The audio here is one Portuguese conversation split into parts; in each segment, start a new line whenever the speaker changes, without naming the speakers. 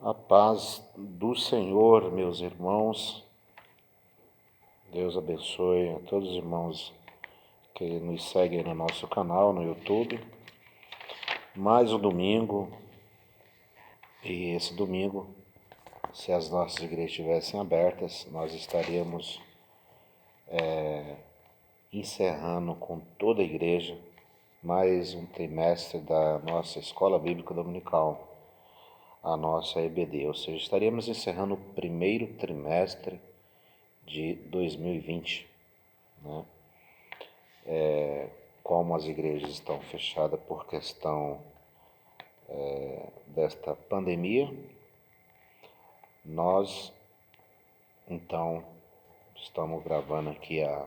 A paz do Senhor, meus irmãos. Deus abençoe a todos os irmãos que nos seguem no nosso canal, no YouTube. Mais um domingo, e esse domingo, se as nossas igrejas estivessem abertas, nós estaríamos encerrando com toda a igreja mais um trimestre da nossa Escola Bíblica Dominical, a nossa EBD, ou seja, estaríamos encerrando o primeiro trimestre de 2020, né? Como as igrejas estão fechadas por questão desta pandemia, nós, então, estamos gravando aqui a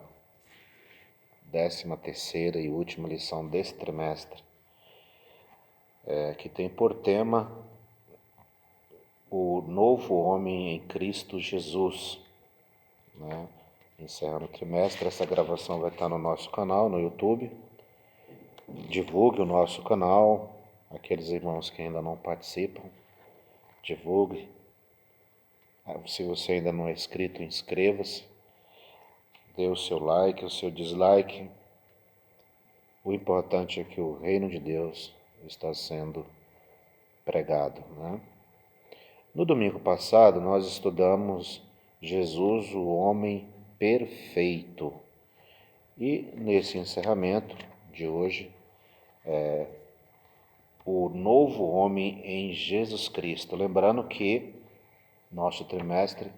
13ª e última lição desse trimestre, que tem por tema o novo homem em Cristo Jesus, né? Encerrando o trimestre, essa gravação vai estar no nosso canal, no YouTube. Divulgue o nosso canal, aqueles irmãos que ainda não participam, divulgue. Se você ainda não é inscrito, inscreva-se, dê o seu like, o seu dislike. O importante é que o reino de Deus está sendo pregado, né? No domingo passado, nós estudamos Jesus, o homem perfeito. E nesse encerramento de hoje, o novo homem em Jesus Cristo. Lembrando que nosso trimestre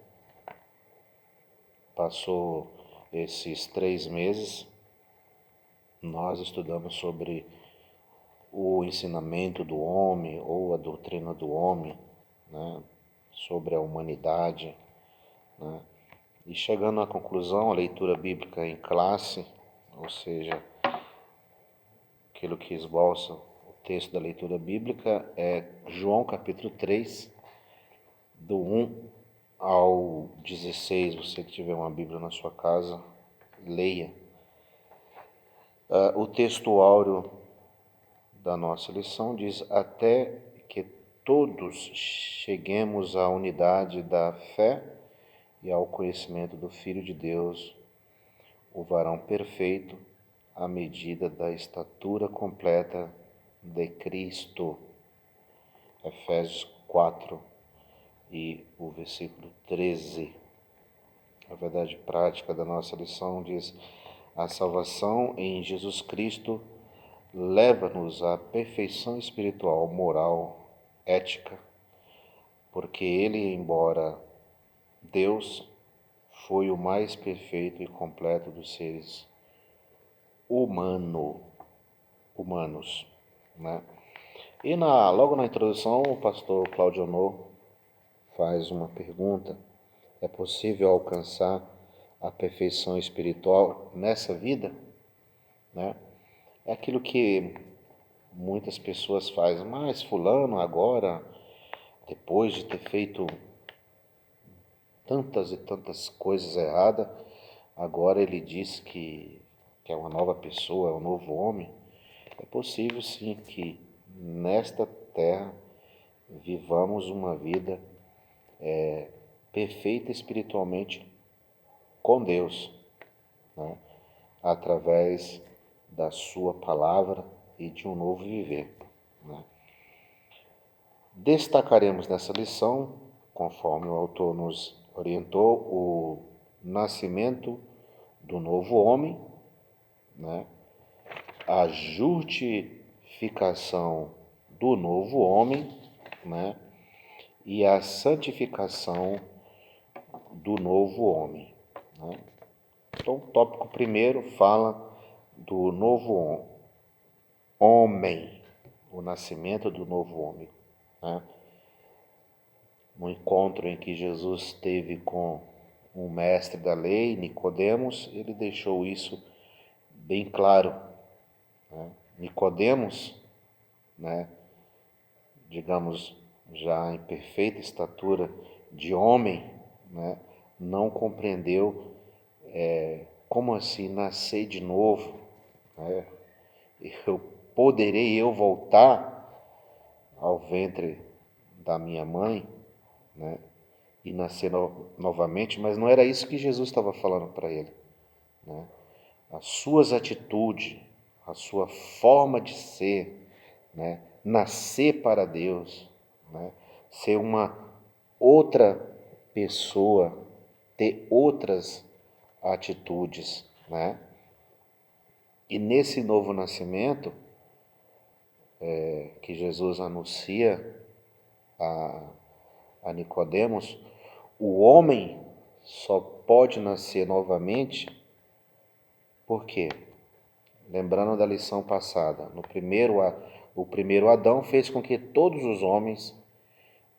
passou esses 3 meses, nós estudamos sobre o ensinamento do homem ou a doutrina do homem, né? Sobre a humanidade, né? E chegando à conclusão, a leitura bíblica em classe, ou seja, aquilo que esboça o texto da leitura bíblica é João capítulo 3, do 1 ao 16. Você que tiver uma Bíblia na sua casa, leia. O texto áureo da nossa lição diz: até que todos cheguemos à unidade da fé e ao conhecimento do Filho de Deus, o varão perfeito, à medida da estatura completa de Cristo. Efésios 4 e o versículo 13. A verdade prática da nossa lição diz: a salvação em Jesus Cristo leva-nos à perfeição espiritual, moral, ética, porque ele, embora Deus, foi o mais perfeito e completo dos seres humanos, né? E logo na introdução, o pastor Cláudio Honor faz uma pergunta: é possível alcançar a perfeição espiritual nessa vida, né? É aquilo que muitas pessoas fazem, mas fulano agora, depois de ter feito tantas e tantas coisas erradas, agora ele diz que é uma nova pessoa, é um novo homem. É possível sim que nesta terra vivamos uma vida perfeita espiritualmente com Deus, né? Através da sua palavra e de um novo viver, né? Destacaremos nessa lição, conforme o autor nos orientou, o nascimento do novo homem, né? A justificação do novo homem, né? E a santificação do novo homem, né? Então, o tópico primeiro fala do novo homem, o nascimento do novo homem, né? No encontro em que Jesus teve com o mestre da lei, Nicodemos, ele deixou isso bem claro, né? Nicodemos, né, digamos, já em perfeita estatura de homem, né, não compreendeu como assim nascer de novo, né? Poderei eu voltar ao ventre da minha mãe? né? E nascer novamente, mas não era isso que Jesus estava falando para ele, né? As suas atitudes, a sua forma de ser, né? Nascer para Deus, né? Ser uma outra pessoa, ter outras atitudes, né? E nesse novo nascimento que Jesus anuncia a Nicodemos, o homem só pode nascer novamente. Por quê? Lembrando da lição passada, o primeiro Adão fez com que todos os homens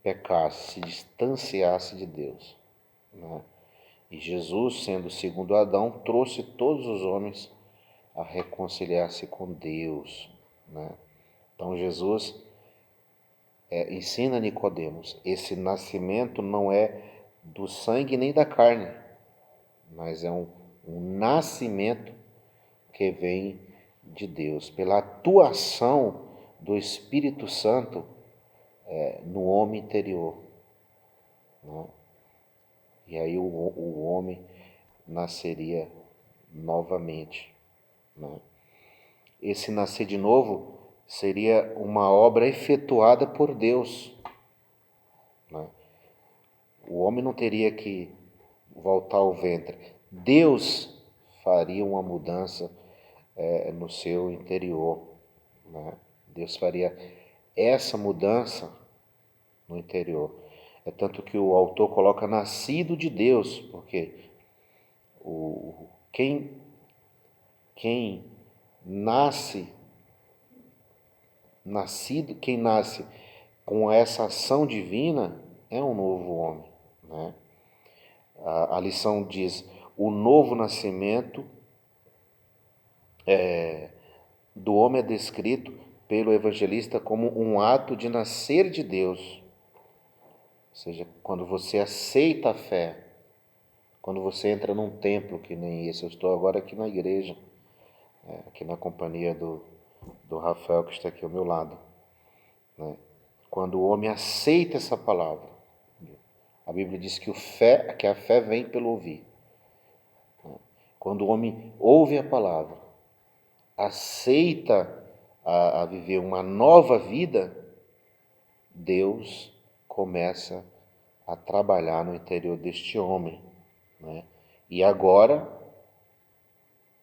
pecassem, se distanciassem de Deus, né? E Jesus, sendo o segundo Adão, trouxe todos os homens a reconciliar-se com Deus, né? Então Jesus ensina a Nicodemos, esse nascimento não é do sangue nem da carne, mas é um nascimento que vem de Deus, pela atuação do Espírito Santo no homem interior, né? E aí o homem nasceria novamente, né? Esse nascer de novo seria uma obra efetuada por Deus, né? O homem não teria que voltar ao ventre. Deus faria uma mudança no seu interior, né? Deus faria essa mudança no interior. É tanto que o autor coloca nascido de Deus, porque o, quem, quem nasce, quem nasce com essa ação divina é um novo homem, né? A lição diz: o novo nascimento do homem é descrito pelo evangelista como um ato de nascer de Deus. Ou seja, quando você aceita a fé, quando você entra num templo que nem esse, eu estou agora aqui na igreja, aqui na companhia do Rafael que está aqui ao meu lado, né? Quando o homem aceita essa palavra, a Bíblia diz que a fé vem pelo ouvir. Quando o homem ouve a palavra, aceita a viver uma nova vida, Deus começa a trabalhar no interior deste homem, né? E agora,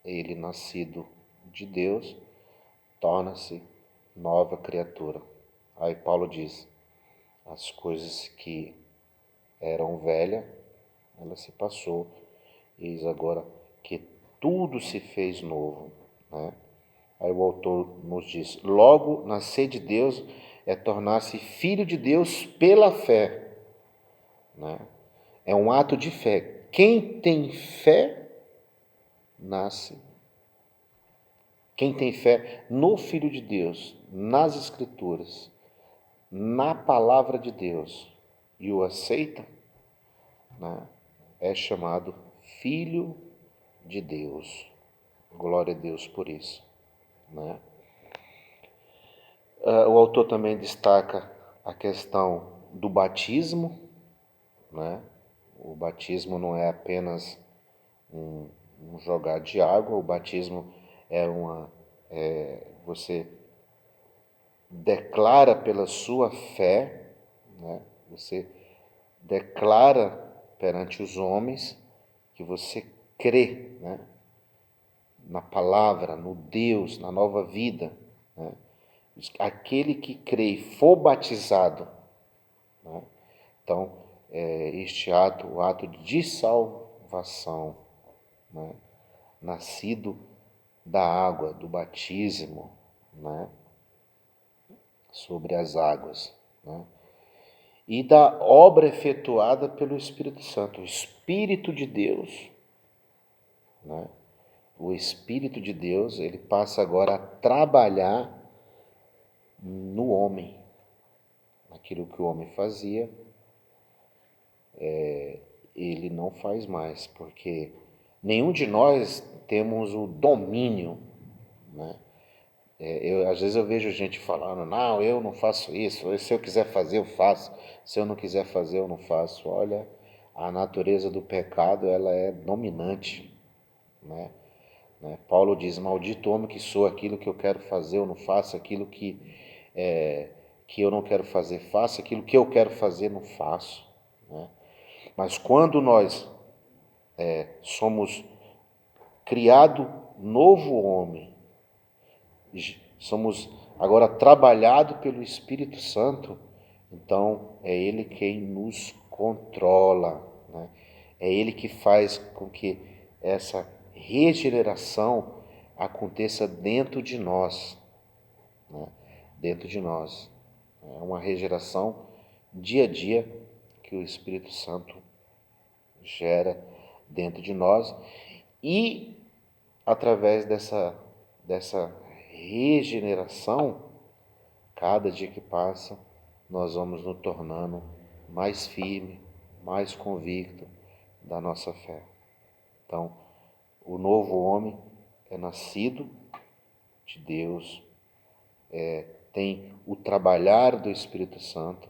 ele nascido de Deus, torna-se nova criatura. Aí Paulo diz, as coisas que eram velhas, ela se passou, eis agora que tudo se fez novo, né? Aí o autor nos diz, logo nascer de Deus é tornar-se filho de Deus pela fé, né? É um ato de fé. Quem tem fé, nasce. Quem tem fé no Filho de Deus, nas Escrituras, na Palavra de Deus, e o aceita, né, é chamado Filho de Deus. Glória a Deus por isso, né? O autor também destaca a questão do batismo, né? O batismo não é apenas um jogar de água, o batismo você declara pela sua fé, né? Você declara perante os homens que você crê, né? Na palavra, no Deus, na nova vida, né? Aquele que crê e for batizado, né? Então, este ato, o ato de salvação, né? Nascido da água, do batismo, né? Sobre as águas, né? E da obra efetuada pelo Espírito Santo. O Espírito de Deus, né? O Espírito de Deus, ele passa agora a trabalhar no homem. Aquilo que o homem fazia, ele não faz mais, porque nenhum de nós temos o domínio, né, Às vezes eu vejo gente falando, não, eu não faço isso, se eu quiser fazer, eu faço, se eu não quiser fazer, eu não faço. Olha, a natureza do pecado, ela é dominante, né? Paulo diz, maldito homem que sou, aquilo que eu quero fazer, eu não faço, aquilo que eu não quero fazer, faço, aquilo que eu quero fazer, não faço, né? Mas quando nós somos criado novo homem, somos agora trabalhados pelo Espírito Santo, então é Ele quem nos controla, né? É Ele que faz com que essa regeneração aconteça dentro de nós, né? Dentro de nós. É uma regeneração dia a dia que o Espírito Santo gera dentro de nós e através dessa regeneração, cada dia que passa, nós vamos nos tornando mais firme, mais convicto da nossa fé. Então, o novo homem é nascido de Deus, tem o trabalhar do Espírito Santo,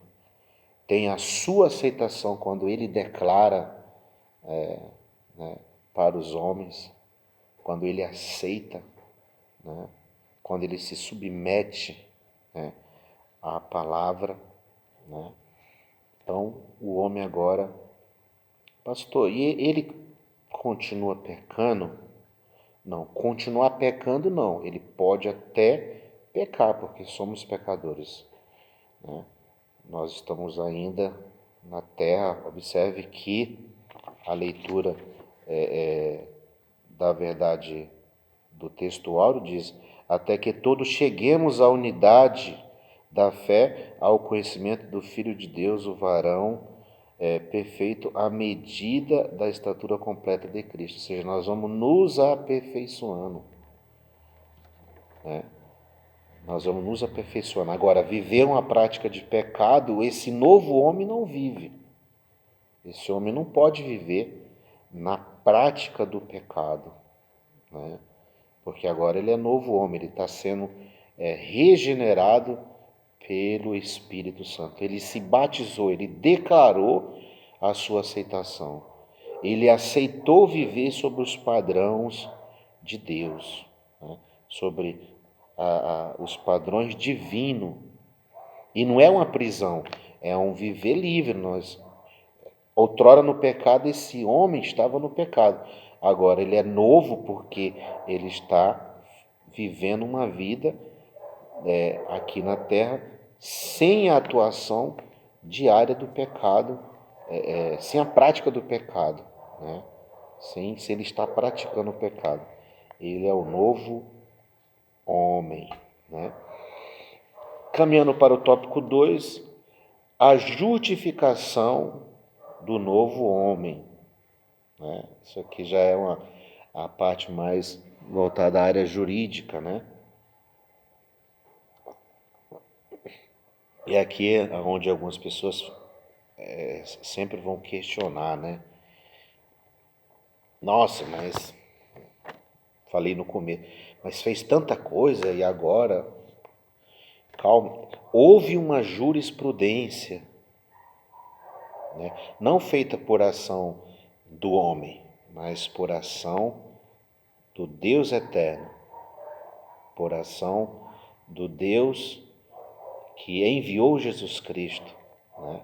tem a sua aceitação quando ele declara para os homens, quando ele aceita, né? Quando ele se submete, né, à palavra, né? Então, o homem agora, pastor, e ele continua pecando? Não, continuar pecando não, ele pode até pecar, porque somos pecadores, né? Nós estamos ainda na terra. Observe que a leitura da verdade do texto áureo diz, até que todos cheguemos à unidade da fé, ao conhecimento do Filho de Deus, o varão perfeito, à medida da estatura completa de Cristo. Ou seja, nós vamos nos aperfeiçoando, né? Nós vamos nos aperfeiçoando. Agora, viver uma prática de pecado, esse novo homem não vive. Esse homem não pode viver na prática do pecado, né? Porque agora ele é novo homem, ele está sendo regenerado pelo Espírito Santo. Ele se batizou, ele declarou a sua aceitação. Ele aceitou viver sobre os padrões de Deus, né? Sobre os padrões divinos. E não é uma prisão, é um viver livre. Outrora no pecado, esse homem estava no pecado. Agora ele é novo porque ele está vivendo uma vida aqui na terra sem a atuação diária do pecado, sem a prática do pecado, né? Se ele está praticando o pecado. Ele é o novo homem, né? Caminhando para o tópico 2, a justificação do novo homem, né? Isso aqui já é a parte mais voltada à área jurídica, né? E aqui é onde algumas pessoas sempre vão questionar, né? Nossa, mas falei no começo, mas fez tanta coisa e agora, calma, houve uma jurisprudência, né? Não feita por ação do homem, mas por ação do Deus eterno, por ação do Deus que enviou Jesus Cristo, né?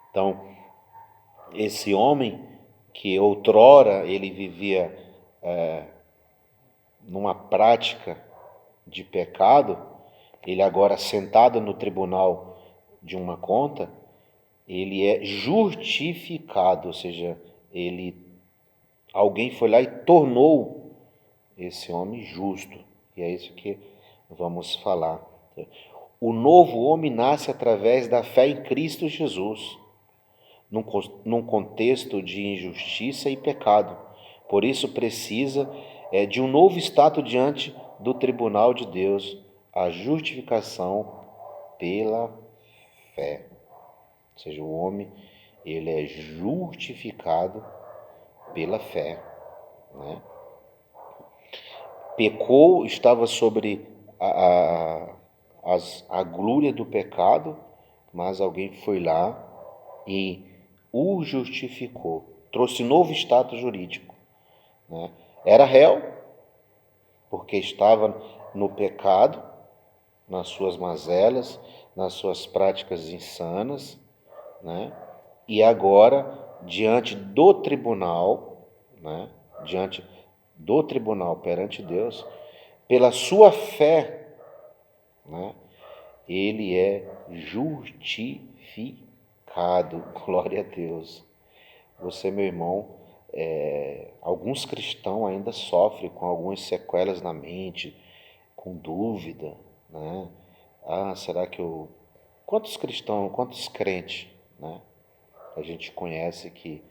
Então, esse homem que outrora ele vivia numa prática de pecado, ele agora sentado no tribunal de uma conta, ele é justificado, ou seja, alguém foi lá e tornou esse homem justo. E é isso que vamos falar. O novo homem nasce através da fé em Cristo Jesus, num contexto de injustiça e pecado. Por isso precisa de um novo status diante do tribunal de Deus, a justificação pela fé. Ou seja, o homem ele é justificado pela fé, né? Pecou, estava sobre a glúria do pecado, mas alguém foi lá e o justificou, trouxe novo status jurídico, né? Era réu, porque estava no pecado, nas suas mazelas, nas suas práticas insanas, né? E agora, diante do tribunal, né? Diante do tribunal perante Deus, pela sua fé, né? Ele é justificado. Glória a Deus. Você, meu irmão, alguns cristãos ainda sofrem com algumas sequelas na mente, com dúvida, né? Será que eu... Quantos cristãos, quantos crentes, né, a gente conhece que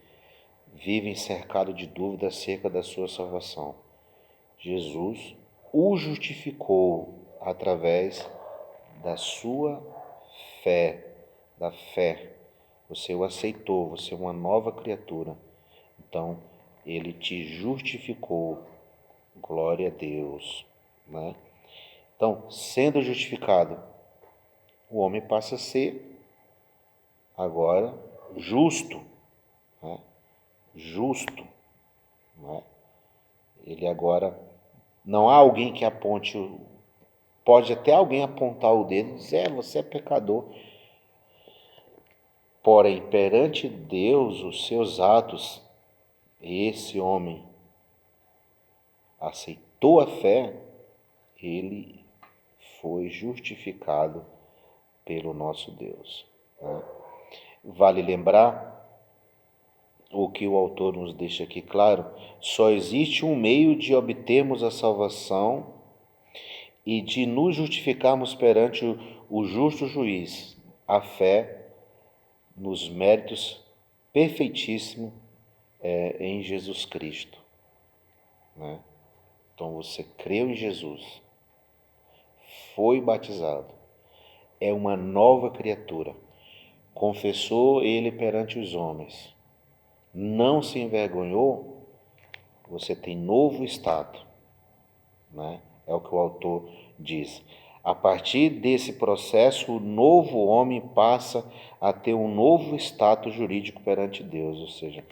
vivem cercados de dúvida acerca da sua salvação? Jesus o justificou através da sua fé, da fé. Você o aceitou, você é uma nova criatura. Então, ele te justificou. Glória a Deus, né? Então, sendo justificado, o homem passa a ser agora justo, né? Justo, né? Ele agora, não há alguém que aponte, pode até alguém apontar o dedo e dizer, você é pecador. Porém, perante Deus, os seus atos, esse homem aceitou a fé, ele foi justificado pelo nosso Deus, né? Vale lembrar o que o autor nos deixa aqui claro: só existe um meio de obtermos a salvação e de nos justificarmos perante o justo juiz, a fé nos méritos perfeitíssimos em Jesus Cristo, né? Então você creu em Jesus, foi batizado, é uma nova criatura, confessou ele perante os homens, não se envergonhou, você tem novo status, né? É o que o autor diz. A partir desse processo, o novo homem passa a ter um novo status jurídico perante Deus, ou seja,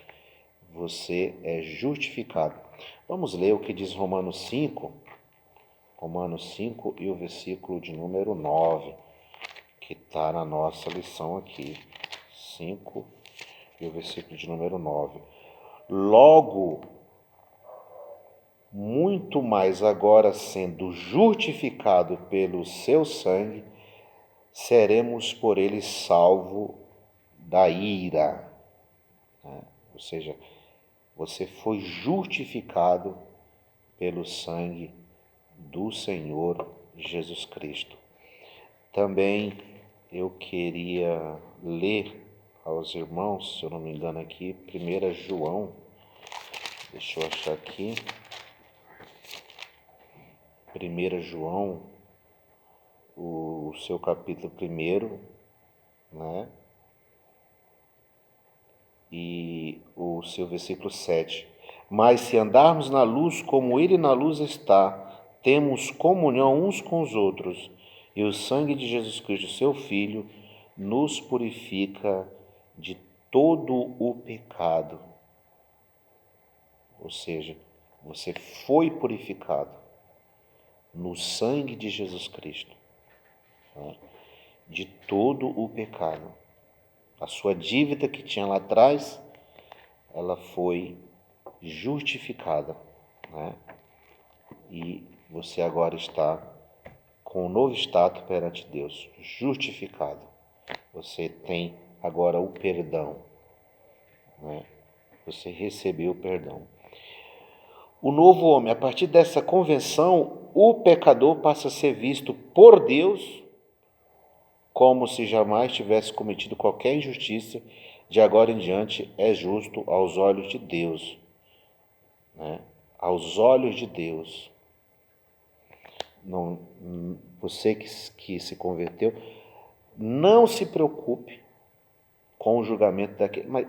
você é justificado. Vamos ler o que diz Romanos 5 e o versículo de número 9, que está na nossa lição aqui. 5 e o versículo de número 9. Logo, muito mais agora sendo justificado pelo seu sangue, seremos por ele salvo da ira. Ou seja, você foi justificado pelo sangue do Senhor Jesus Cristo. Também eu queria ler aos irmãos, se eu não me engano aqui, 1 João, deixa eu achar aqui, 1 João, o seu capítulo 1, né? E o seu versículo 7. Mas se andarmos na luz como ele na luz está, temos comunhão uns com os outros, e o sangue de Jesus Cristo, seu Filho, nos purifica de todo o pecado. Ou seja, você foi purificado no sangue de Jesus Cristo, né, de todo o pecado. A sua dívida que tinha lá atrás, ela foi justificada, né? E você agora está com um novo status perante Deus, justificado. Você tem agora o perdão, né? Você recebeu o perdão. O novo homem, a partir dessa convenção, o pecador passa a ser visto por Deus como se jamais tivesse cometido qualquer injustiça. De agora em diante é justo aos olhos de Deus, né? Aos olhos de Deus. Não, você que se converteu, não se preocupe com o julgamento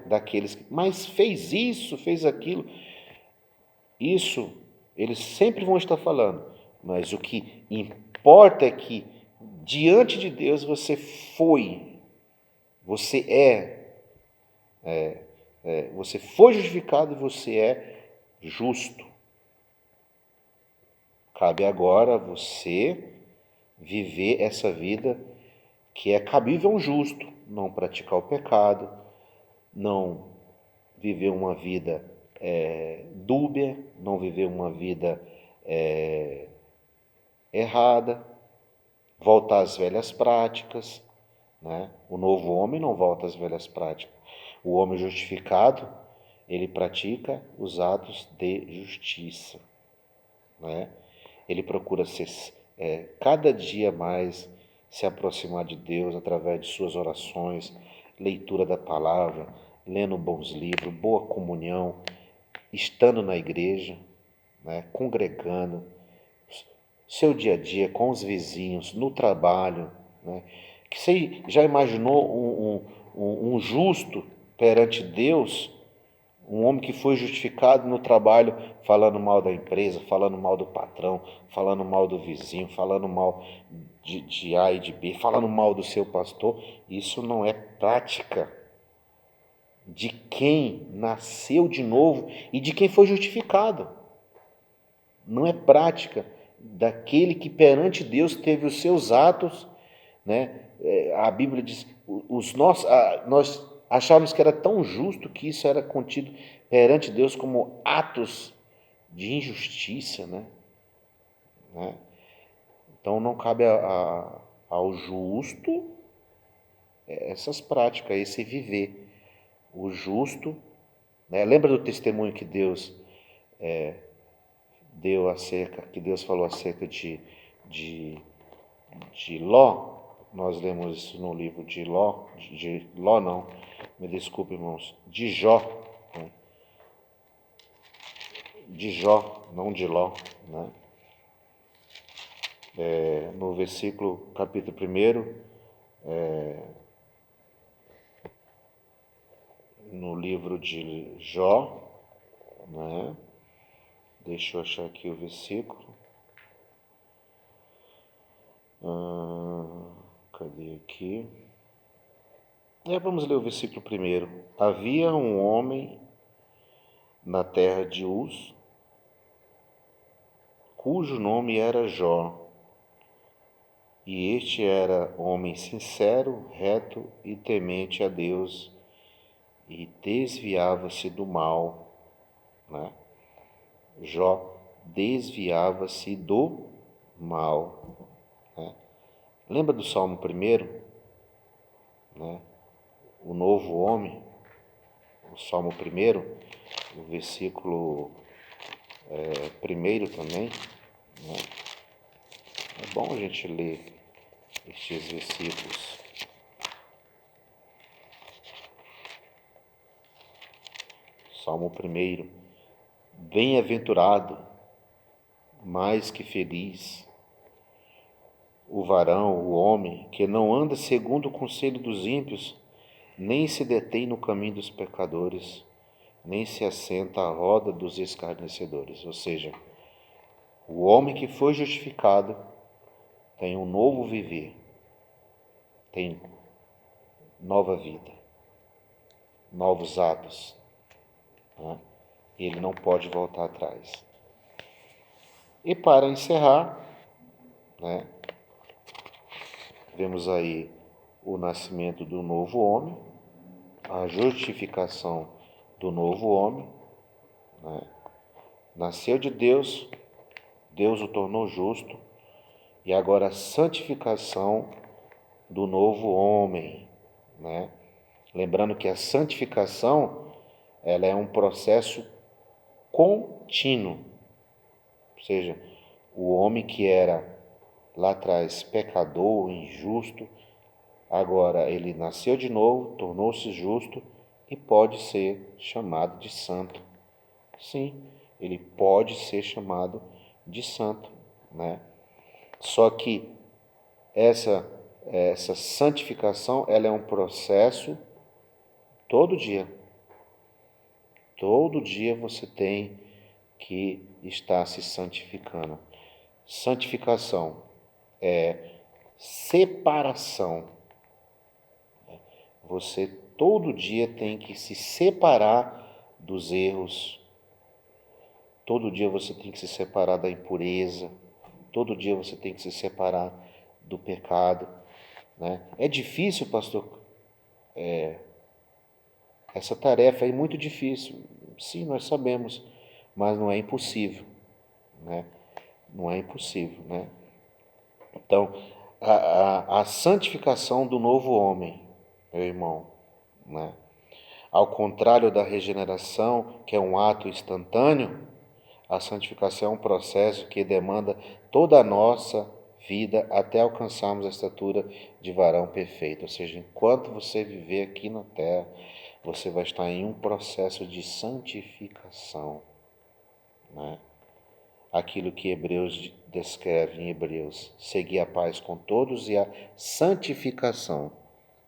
daqueles que, mas fez isso, fez aquilo. Isso eles sempre vão estar falando, mas o que importa é que diante de Deus você foi, você você foi justificado e você é justo. Cabe agora você viver essa vida que é cabível a um justo, não praticar o pecado, não viver uma vida dúbia, não viver uma vida errada, voltar às velhas práticas, né? O novo homem não volta às velhas práticas. O homem justificado, ele pratica os atos de justiça, né? Ele procura cada dia mais se aproximar de Deus através de suas orações, leitura da palavra, lendo bons livros, boa comunhão, estando na igreja, né? Congregando, seu dia a dia com os vizinhos, no trabalho, né? Que você já imaginou um justo perante Deus, um homem que foi justificado no trabalho, falando mal da empresa, falando mal do patrão, falando mal do vizinho, falando mal de A e de B, falando mal do seu pastor? Isso não é prática de quem nasceu de novo e de quem foi justificado. Não é prática daquele que perante Deus teve os seus atos, né? A Bíblia diz, nós achávamos que era tão justo que isso era contido perante Deus como atos de injustiça, né? Então não cabe ao justo essas práticas, esse viver. O justo, né? Lembra do testemunho que Deus que Deus falou acerca de Ló? Nós lemos isso no livro de Ló, de Ló não, me desculpe, irmãos, de Jó, né? De Jó, não de Ló, né? No versículo, capítulo 1, no livro de Jó, né? Deixa eu achar aqui o versículo. Cadê aqui? Vamos ler o versículo 1. Havia um homem na terra de Uz, cujo nome era Jó, e este era homem sincero, reto e temente a Deus, e desviava-se do mal, né? Jó desviava-se do mal, né? Lembra do Salmo 1, né? O novo homem, o Salmo 1, o versículo 1 também, né? É bom a gente ler estes versículos. Salmo 1. Bem-aventurado, mais que feliz, o varão, o homem, que não anda segundo o conselho dos ímpios, nem se detém no caminho dos pecadores, nem se assenta à roda dos escarnecedores. Ou seja, o homem que foi justificado tem um novo viver, tem nova vida, novos atos, né? E ele não pode voltar atrás. E para encerrar, né, vemos aí o nascimento do novo homem, a justificação do novo homem, né? Nasceu de Deus, Deus o tornou justo, e agora a santificação do novo homem, né? Lembrando que a santificação, ela é um processo contínuo, ou seja, o homem que era lá atrás pecador, injusto, agora ele nasceu de novo, tornou-se justo e pode ser chamado de santo. Sim, ele pode ser chamado de santo, né? Só que essa santificação, ela é um processo todo dia. Todo dia você tem que estar se santificando. Santificação separação. Você todo dia tem que se separar dos erros. Todo dia você tem que se separar da impureza. Todo dia você tem que se separar do pecado, né? É difícil, pastor? Essa tarefa é muito difícil. Sim, nós sabemos, mas não é impossível, né? Não é impossível, né? Então, a santificação do novo homem, meu irmão, né? Ao contrário da regeneração, que é um ato instantâneo, a santificação é um processo que demanda toda a nossa vida até alcançarmos a estatura de varão perfeito. Ou seja, enquanto você viver aqui na terra, você vai estar em um processo de santificação, né? Aquilo que Hebreus descreve em Hebreus: seguir a paz com todos e a santificação,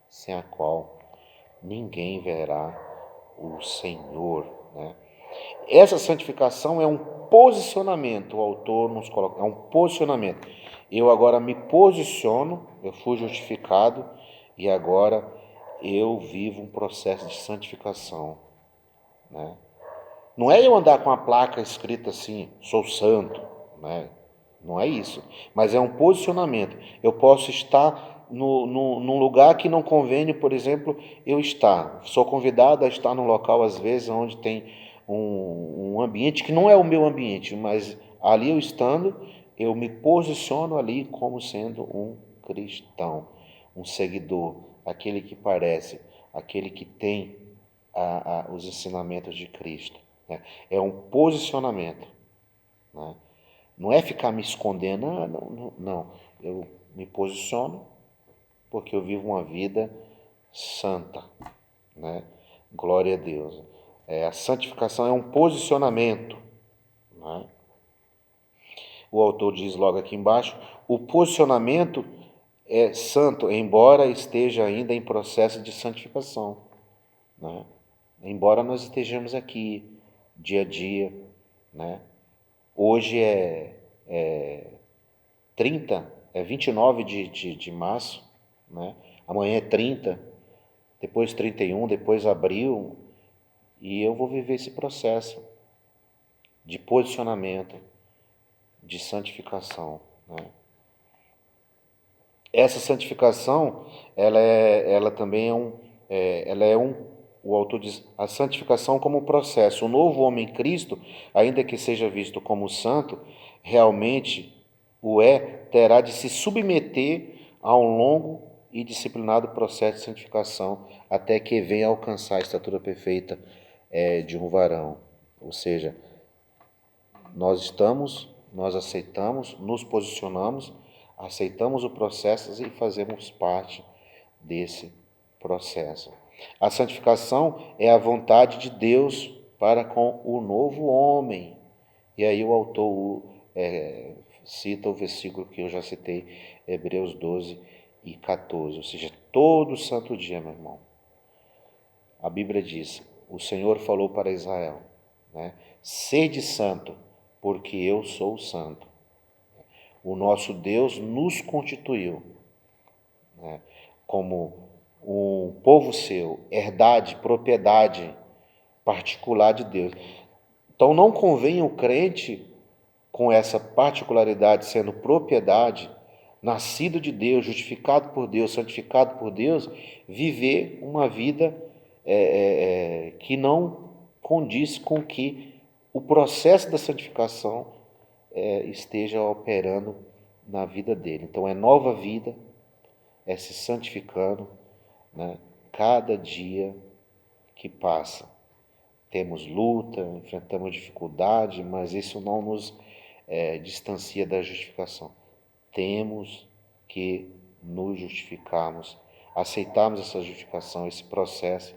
sem a qual ninguém verá o Senhor, né? Essa santificação é um posicionamento, o autor nos coloca, é um posicionamento. Eu agora me posiciono, eu fui justificado e agora eu vivo um processo de santificação, né? Não é eu andar com a placa escrita assim, sou santo, né? Não é isso, mas é um posicionamento. Eu posso estar num lugar que não convém, por exemplo, eu estar. Sou convidado a estar num local, às vezes, onde tem um ambiente que não é o meu ambiente, mas ali eu estando, eu me posiciono ali como sendo um cristão, um seguidor, aquele que parece, aquele que tem os ensinamentos de Cristo, né? É um posicionamento, né? Não é ficar me escondendo, não. Eu me posiciono porque eu vivo uma vida santa, né? Glória a Deus. A santificação é um posicionamento, né? O autor diz logo aqui embaixo: o posicionamento é santo, embora esteja ainda em processo de santificação, né? Embora nós estejamos aqui dia a dia, né? Hoje é 29 de março, né? Amanhã é 30, depois 31, depois abril, e eu vou viver esse processo de posicionamento, de santificação, né? Essa santificação, ela também o autor diz, a santificação como processo. O novo homem em Cristo, ainda que seja visto como santo, realmente terá de se submeter a um longo e disciplinado processo de santificação, até que venha a alcançar a estatura perfeita de um varão. Ou seja, nós aceitamos, nos posicionamos, aceitamos o processo e fazemos parte desse processo. A santificação é a vontade de Deus para com o novo homem. E aí o autor cita o versículo que eu já citei, Hebreus 12 e 14. Ou seja, todo santo dia, meu irmão, a Bíblia diz, o Senhor falou para Israel, né? Sede santo, porque eu sou santo. O nosso Deus nos constituiu, né, como um povo seu, herdade, propriedade particular de Deus. Então não convém o crente, com essa particularidade, sendo propriedade, nascido de Deus, justificado por Deus, santificado por Deus, viver uma vida que não condiz com que o processo da santificação esteja operando na vida dele. Então é nova vida, é se santificando, né? Cada dia que passa. Temos luta, enfrentamos dificuldade, mas isso não nos distancia da justificação. Temos que nos justificarmos, aceitarmos essa justificação, esse processo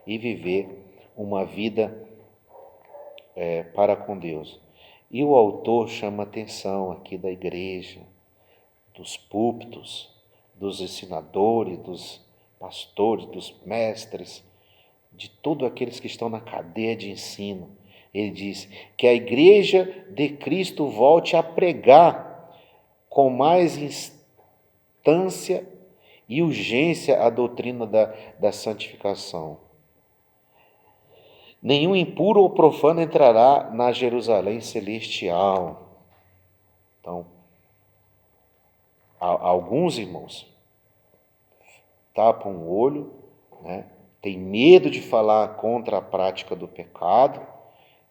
e viver uma vida para com Deus. E o autor chama a atenção aqui da igreja, dos púlpitos, dos ensinadores, dos pastores, dos mestres, de todos aqueles que estão na cadeia de ensino. Ele diz que a igreja de Cristo volte a pregar com mais importância e urgência a doutrina da santificação. Nenhum impuro ou profano entrará na Jerusalém celestial. Então, alguns irmãos tapam o olho, né? Tem medo de falar contra a prática do pecado,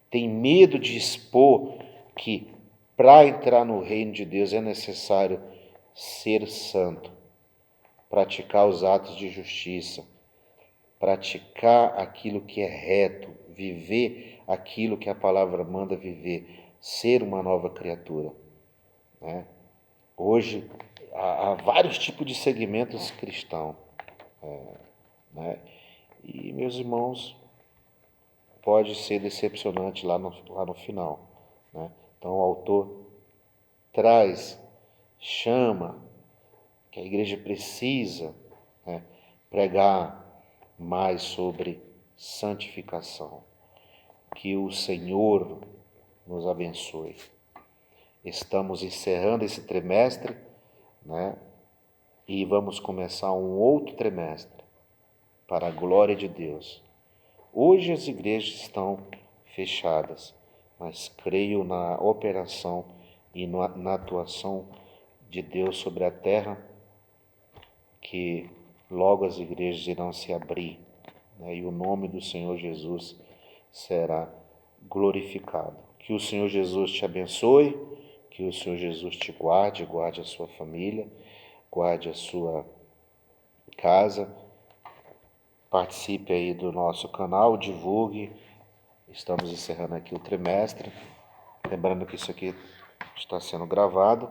tem medo de expor que para entrar no reino de Deus é necessário ser santo, praticar os atos de justiça, praticar aquilo que é reto, viver aquilo que a palavra manda viver, ser uma nova criatura, né? Hoje há vários tipos de segmentos cristãos, né? E, meus irmãos, pode ser decepcionante lá no final, né? Então o autor traz, chama, que a igreja precisa, né, pregar mais sobre santificação. Que o Senhor nos abençoe. Estamos encerrando esse trimestre, né? E vamos começar um outro trimestre para a glória de Deus. Hoje as igrejas estão fechadas, mas creio na operação e na atuação de Deus sobre a terra, que logo as igrejas irão se abrir, né? E o nome do Senhor Jesus será glorificado. Que o Senhor Jesus te abençoe, que o Senhor Jesus te guarde, guarde a sua família, guarde a sua casa. Participe aí do nosso canal, divulgue. Estamos encerrando aqui o trimestre. Lembrando que isso aqui está sendo gravado.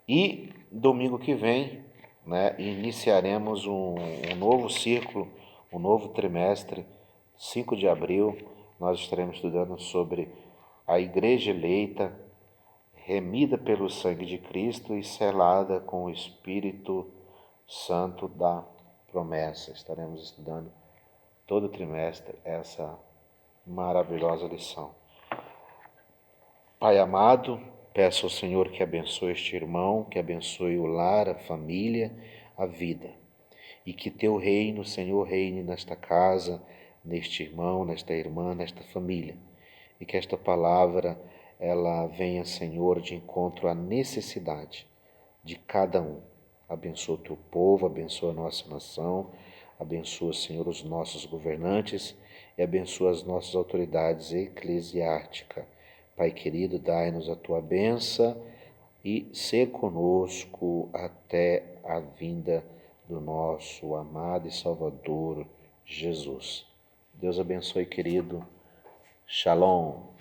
E domingo que vem, né, iniciaremos um novo círculo, um novo trimestre, 5 de abril. Nós estaremos estudando sobre a igreja eleita, remida pelo sangue de Cristo e selada com o Espírito Santo da promessa. Estaremos estudando todo trimestre essa maravilhosa lição. Pai amado, peço ao Senhor que abençoe este irmão, que abençoe o lar, a família, a vida. E que teu reino, Senhor, reine nesta casa, neste irmão, nesta irmã, nesta família. E que esta palavra, ela venha, Senhor, de encontro à necessidade de cada um. Abençoa o teu povo, abençoa a nossa nação, abençoa, Senhor, os nossos governantes e abençoa as nossas autoridades eclesiásticas. Pai querido, dai-nos a tua bênção e ser conosco até a vinda do nosso amado e Salvador Jesus. Deus abençoe, querido. Shalom.